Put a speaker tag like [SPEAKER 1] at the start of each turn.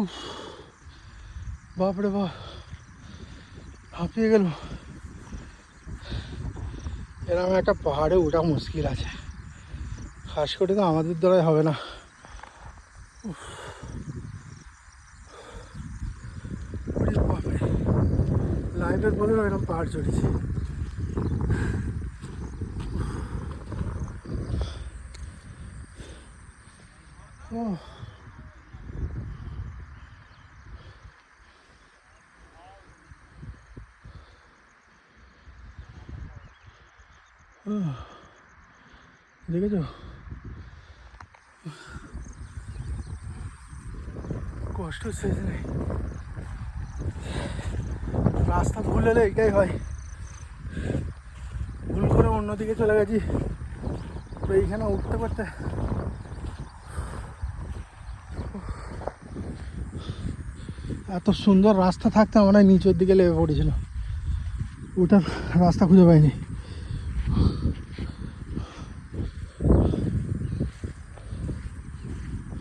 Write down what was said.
[SPEAKER 1] উফ, বাপরে বাপ, হাঁপিয়ে গেল। এরকম একটা পাহাড়ে ওঠা মুশকিল আছে, খাস করে তো আমাদের দ্বারাই হবে না। লাইফের বলে এরকম পাহাড় চড়েছি। দেখেছো, কষ্ট শেষ নেই। রাস্তা ভুল হলে এটাই হয়, ভুল করে অন্যদিকে চলে গেছি, তো এইখানে উঠতে করতে এত সুন্দর রাস্তা থাকতে আমরা নিচের দিকে লেগে পড়েছিল, ওটার রাস্তা খুঁজে পাইনি।